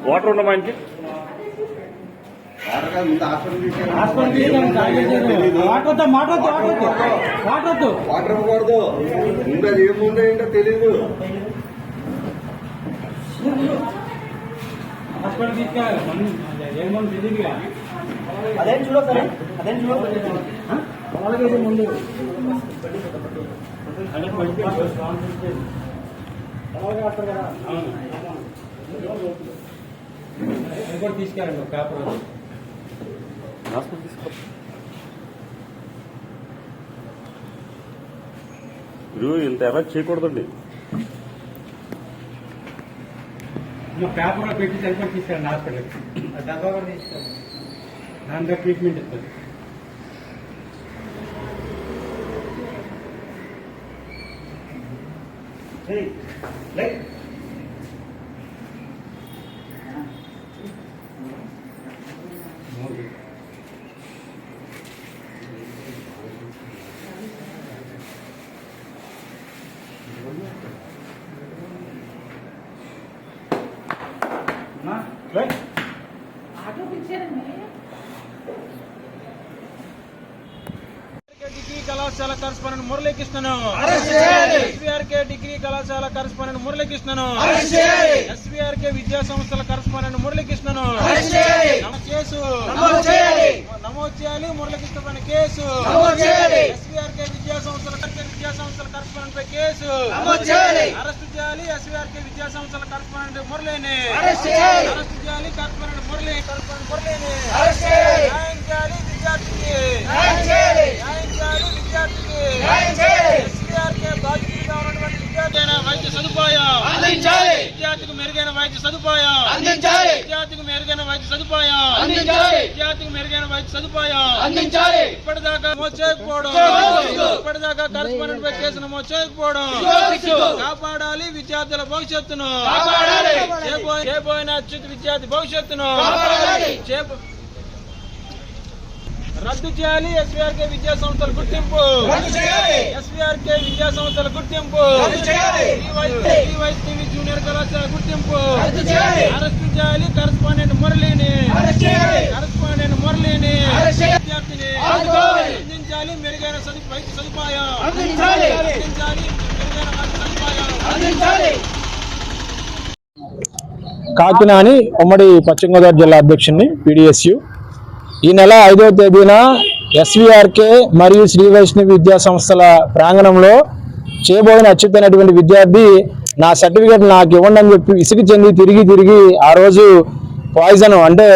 Water ఉండమా ఇంటికి water ఇవ్వకూడదు. ఉండదు ఏముందో ఏంటో తెలీదు. హాస్పిటల్ తీసుకెళ్ళాలి ఏమో తెలియదుగా. అదేం చూడదు సరే, అదేం చూడదు అలాగే ముందు కూడా తీసుకెళ్ళండి పేపర్ మీరు ఇంత ఎలా చేయకూడదండి. పేపర్లో పెట్టి సరిపడి తీసుకెళ్ళండి హాస్పిటల్కి. డబ్బా కూడా తీసుకెళ్ళండి, దాంట్లో ట్రీట్మెంట్ ఇస్తుంది. డిగ్రీ కళాశాల కరస్పాండెంట్ మురళీకృష్ణను, ఎస్వీఆర్కే డిగ్రీ కళాశాల కరస్పాండెంట్ మురళీకృష్ణను, ఎస్వీఆర్కే విద్యా సంస్థల కరస్పాండెంట్ మురళీకృష్ణను కేసు నమోదు చేయాలి. మురళీకృష్ణ పైన కేసు, ఎస్వీఆర్కే విద్యా సంస్థల కరస్పాండెంట్ పై కేసు అరెస్టు చేయాలి. ఎస్వీఆర్కే విద్యా సంస్థల కరస్పాండెంట్ మురళిని అరెస్టు చేయాలి. కరస్పాండెంట్ మురళిని న్యాయం చేయాలి. విద్యార్థికి న్యాయం చేయాలి. ఎస్వీఆర్కే బాధితులుగా ఉన్నటువంటి విద్యార్థి వైద్య సదుపాయం అందించాలి. విద్యార్థికి మెరుగైన వైద్య సదుపాయం అందించాలి. విద్యార్థికి మెరుగైన వైద్య సదుపాయం అందించాలి. విద్యార్థికి మెరుగైన వైద్య సదుపాయం అందించాలి. ఇప్పటిదాకా నమోదు చేయకపోవడం, ఇప్పటిదాకా కరస్పాండెంట్ పై కేసు నమోదు చేయకపోవడం, కాపాడాలి విద్యార్థుల భవిష్యత్తును, చేయబోయిన అత్యుత విద్యార్థి భవిష్యత్తును రద్దు చేయాలి. ఎస్వీఆర్కే విద్యా సంస్థల గుర్తింపు, ఎస్వీఆర్కే విద్యా సంస్థల గుర్తింపు, వైష్ణవి జూనియర్ కళాశాల గుర్తింపు అరెస్టు చేయాలి. కరస్పాండెంట్ మురళిని విద్యార్థిని అందించాలి. మెరుగైన వైద్య సదుపాయం అందించాలి. మెరుగైన వైద్య సదుపాయం అందించాలి. కాకినాని ఉమ్మడి పశ్చిమ గోదావరి జిల్లా అధ్యక్షుడిని PDSU. ఈ నెల 5వ తేదీన ఎస్వీఆర్కే మరియు శ్రీ వైష్ణవి విద్యా సంస్థల ప్రాంగణంలో చేయబోయిన అత్యుత్తమైనటువంటి విద్యార్థి నా సర్టిఫికేట్ నాకు ఇవ్వండి అని చెప్పి విసిగి చెంది తిరిగి ఆ రోజు పాయిజన్ అంటే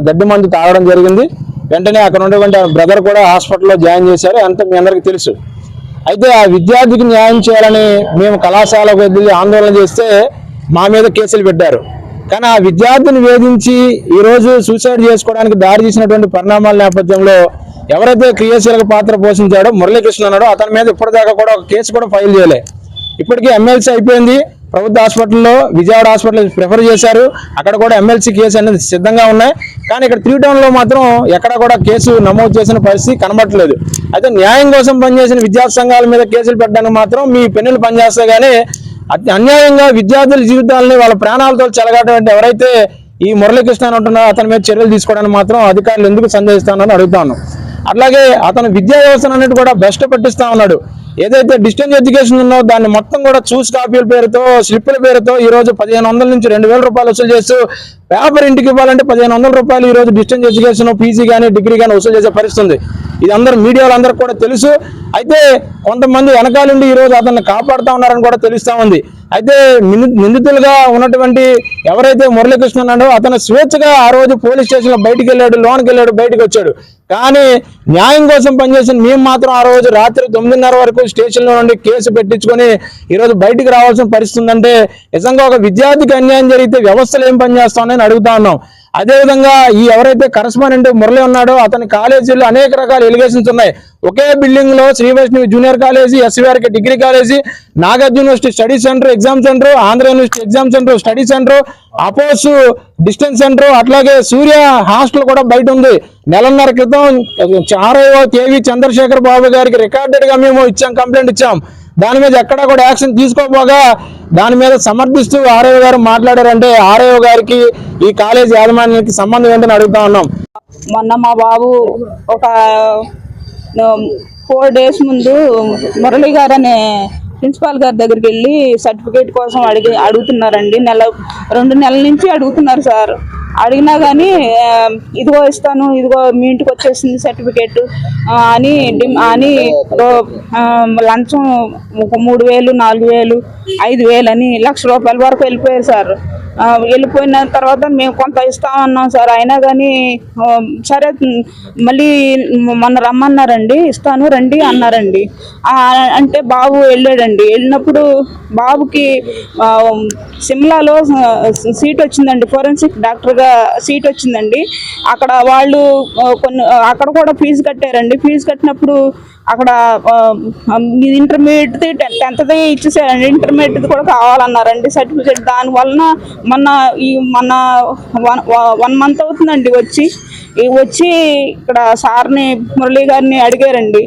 గడ్డి మందు తాగడం జరిగింది. వెంటనే అక్కడ ఉన్నటువంటి బ్రదర్ కూడా హాస్పిటల్లో జాయిన్ చేశారు, అంత మీ అందరికీ తెలుసు. అయితే ఆ విద్యార్థికి న్యాయం చేయాలని మేము కళాశాలకు వెళ్ళి ఆందోళన చేస్తే మా మీద కేసులు పెట్టారు. కానీ ఆ విద్యార్థిని వేధించి ఈరోజు సూసైడ్ చేసుకోవడానికి దారి తీసినటువంటి పరిణామాల నేపథ్యంలో ఎవరైతే క్రియాశీలక పాత్ర పోషించాడో మురళీకృష్ణ అన్నాడో అతని మీద ఇప్పటిదాకా కూడా ఒక కేసు కూడా ఫైల్ చేయలే. ఇప్పటికీ MLC అయిపోయింది. ప్రభుత్వ హాస్పిటల్లో విజయవాడ హాస్పిటల్ ప్రిఫర్ చేశారు, అక్కడ కూడా MLC కేసు అనేది సిద్ధంగా ఉన్నాయి. కానీ ఇక్కడ 3 టౌన్లో మాత్రం ఎక్కడ కూడా కేసు నమోదు చేసిన పరిస్థితి కనబడట్లేదు. అయితే న్యాయం కోసం పనిచేసిన విద్యార్థి సంఘాల మీద కేసులు పెట్టడానికి మాత్రం మీ పెన్నులు పనిచేస్తాయి. కానీ అన్యాయంగా విద్యార్థుల జీవితాలని వాళ్ళ ప్రాణాలతో చెలగాటం ఎవరైతే ఈ మురళీకృష్ణ అని ఉంటున్నారో అతని మీద చర్యలు తీసుకోవడానికి మాత్రం అధికారులు ఎందుకు సందేహిస్తానని అడుగుతాను. అట్లాగే అతను విద్యా వ్యవస్థను అన్నిటి కూడా బెస్ట్ పట్టిస్తా ఉన్నాడు. ఏదైతే డిస్టెన్స్ ఎడ్యుకేషన్ ఉన్నో దాన్ని మొత్తం కూడా చూస్ కాపీల పేరుతో స్లిప్పుల పేరుతో ఈ రోజు 1500 నుంచి 2000 రూపాయలు వసూలు చేస్తూ పేపర్ ఇంటికి ఇవ్వాలంటే 1500 రూపాయలు ఈ రోజు డిస్టెన్స్ ఎడ్యుకేషన్ PG కానీ డిగ్రీ కానీ వసూలు చేసే పరిస్థితుంది. ఇది అందరూ మీడియాలో అందరికి కూడా తెలుసు. అయితే కొంతమంది వెనకాలండి ఈ రోజు అతన్ని కాపాడుతూ ఉన్నారని కూడా తెలుస్తా ఉంది. అయితే నిందితులుగా ఉన్నటువంటి ఎవరైతే మురళీకృష్ణ ఉన్నాడో అతను స్వేచ్ఛగా ఆ రోజు పోలీస్ స్టేషన్లో బయటికి వెళ్ళాడు, లోన్కి వెళ్ళాడు, బయటకు వచ్చాడు. కానీ న్యాయం కోసం పనిచేసిన మేము మాత్రం ఆ రోజు రాత్రి 9:30 వరకు స్టేషన్లో నుండి కేసు పెట్టించుకొని ఈరోజు బయటికి రావాల్సిన పరిస్థితి ఉందంటే నిజంగా ఒక విద్యార్థికి అన్యాయం జరిగితే వ్యవస్థలు ఏం పనిచేస్తామని అడుగుతా ఉన్నాం. అదేవిధంగా ఈ ఎవరైతే కరస్పాండెంట్ మురళి ఉన్నాడో అతని కాలేజీలో అనేక రకాల ఎలిగేషన్స్ ఉన్నాయి. ఒకే బిల్డింగ్ లో Shri Vaishnavi junior college, SVRK degree college, Nagarjuna university study centre exam centre, Andhra university exam centre study centre, అపోస్ డిస్టెన్స్ సెంటర్, అట్లాగే సూర్య హాస్టల్ కూడా బయట ఉంది. నెలన్నర క్రితం RIO KV చంద్రశేఖర్ బాబు గారికి రికార్డెడ్ గా మేము కంప్లైంట్ ఇచ్చాం. దాని మీద ఎక్కడా కూడా యాక్షన్ తీసుకోపోగా దాని మీద సమర్థిస్తూ ఆర్ఐఓ గారు మాట్లాడారంటే ఆర్ఐఓ గారికి ఈ కాలేజ్ యాజమాన్యానికి సంబంధం ఏంటని అడుగుతా ఉన్నాం. మొన్న మా బాబు ఒక 4 days ముందు మురళి గారు అనే ప్రిన్సిపాల్ గారి దగ్గరికి వెళ్ళి సర్టిఫికేట్ కోసం అడుగుతున్నారండి. 2 నెలల నుంచి అడుగుతున్నారు సార్. అడిగినా కానీ ఇదిగో ఇస్తాను, ఇదిగో మీ ఇంటికి వచ్చేసింది సర్టిఫికేట్ అని లంచం 3,000, 4,000, 5,000 అని ₹1,00,000 వరకు వెళ్ళిపోయారు సార్. వెళ్ళిపోయిన తర్వాత మేము కొంత ఇస్తామన్నాం సార్. అయినా కానీ సరే మళ్ళీ మొన్న రమ్మన్నారండి, ఇస్తాను రండి అన్నారండి. అంటే బాబు వెళ్ళాడండి. వెళ్ళినప్పుడు బాబుకి సిమ్లాలో సీట్ వచ్చిందండి, ఫోరెన్సిక్ డాక్టర్గా సీట్ వచ్చిందండి. అక్కడ వాళ్ళు అక్కడ కూడా ఫీజు కట్టారండి. ఫీజు కట్టినప్పుడు అక్కడ ఇంటర్మీడియట్ది 10th ఇచ్చేసారండి. ఇంటర్మీడియట్ది కూడా కావాలన్నారండి సర్టిఫికేట్. దానివలన మొన్న 1 month అవుతుందండి వచ్చి ఇక్కడ సార్ని మురళి గారిని అడిగారండి.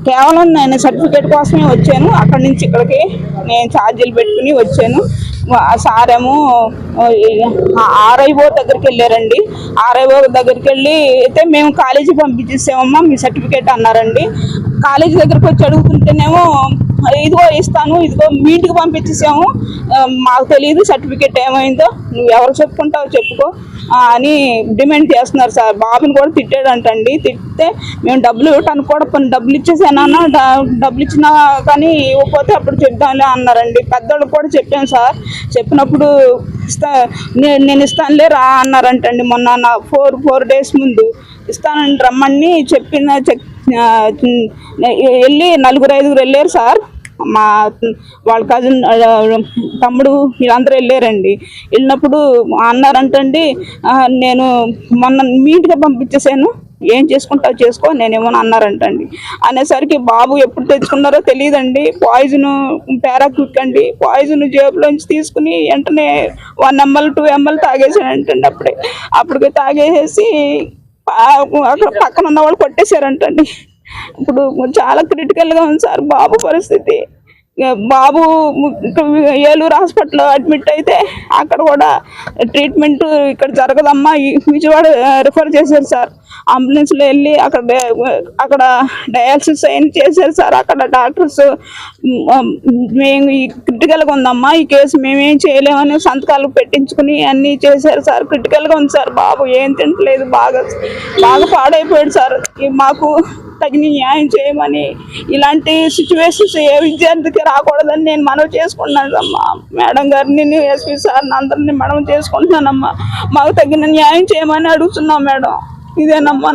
కేవలం నేను సర్టిఫికేట్ కోసమే వచ్చాను, అక్కడి నుంచి ఇక్కడికి నేను ఛార్జీలు పెట్టుకుని వచ్చాను. సారేమో ఆర్ఐఓ దగ్గరికి వెళ్ళారండి. ఆర్ఐఓ దగ్గరికి వెళ్ళి అయితే మేము కాలేజీ పంపించేసామమ్మా మీ సర్టిఫికేట్ అన్నారండి. కాలేజీ దగ్గరికి వచ్చి అడుగుతుంటేనేమో ఇదిగో ఇస్తాను, ఇదిగో మీ ఇంటికి పంపించేసాము, మాకు తెలియదు సర్టిఫికేట్ ఏమైందో, నువ్వు ఎవరు చెప్పుకుంటావు చెప్పుకో అని డిమాండ్ చేస్తున్నారు సార్. బాబుని కూడా తిట్టాడంటండి. తిట్టితే మేము డబ్బులు ఇవ్వటానికి కూడా కొన్ని డబ్బులు ఇచ్చేసానన్నా, డబ్బులు ఇచ్చినా కానీ ఇవ్వకపోతే అప్పుడు చెప్తానులే అన్నారండి. పెద్దోళ్ళకి కూడా చెప్పాను సార్. చెప్పినప్పుడు నేను ఇస్తానులే రా అన్నారంటండి. మొన్న 4 days ముందు ఇస్తానని రమ్మని వెళ్ళి 4-5 వెళ్ళారు సార్. వాళ్ళ కజిన్ తమ్ముడు వీళ్ళందరూ వెళ్ళారండి. వెళ్ళినప్పుడు అన్నారంటండి, నేను మొన్న నీట్గా పంపించేసాను, ఏం చేసుకుంటావు చేసుకో, నేనేమోని అన్నారంటండి. అనేసరికి బాబు ఎప్పుడు తెచ్చుకున్నారో తెలియదండి. పాయిజన్ పారాక్విక్ అండి, పాయిజన్ జేబులోంచి తీసుకుని వెంటనే 1 ml 2 ml తాగేసాడంటండి. అప్పటికి తాగేసేసి అక్కడ పక్కన ఉన్న వాళ్ళు కొట్టేశారంటండి. ఇప్పుడు చాలా క్రిటికల్గా ఉంది సార్ బాబు పరిస్థితి. బాబు ఏలూరు హాస్పిటల్లో అడ్మిట్ అయితే అక్కడ కూడా ట్రీట్మెంట్ ఇక్కడ జరగదమ్మా, విజయవాడ రిఫర్ చేశారు సార్. అంబులెన్స్లో వెళ్ళి అక్కడ డయాలసిస్ అయిన చేశారు సార్. అక్కడ డాక్టర్స్ మేము ఈ క్రిటికల్గా ఉందమ్మా, ఈ కేసు మేమేం చేయలేమని సంతకాలు పెట్టించుకుని అన్నీ చేశారు సార్. క్రిటికల్గా ఉంది సార్ బాబు, ఏం తింటలేదు, బాగా పాడైపోయాడు సార్. మాకు తగిన న్యాయం చేయమని, ఇలాంటి సిచ్యువేషన్స్ ఏ విద్యార్థికి రాకూడదని నేను మనవి చేసుకుంటున్నానమ్మా. మేడం గారిని, ఎస్పీ సార్ని అందరినీ మనవి చేసుకుంటున్నానమ్మా. మాకు తగిన న్యాయం చేయమని అడుగుతున్నాం మేడం. ఇదేనమ్మా.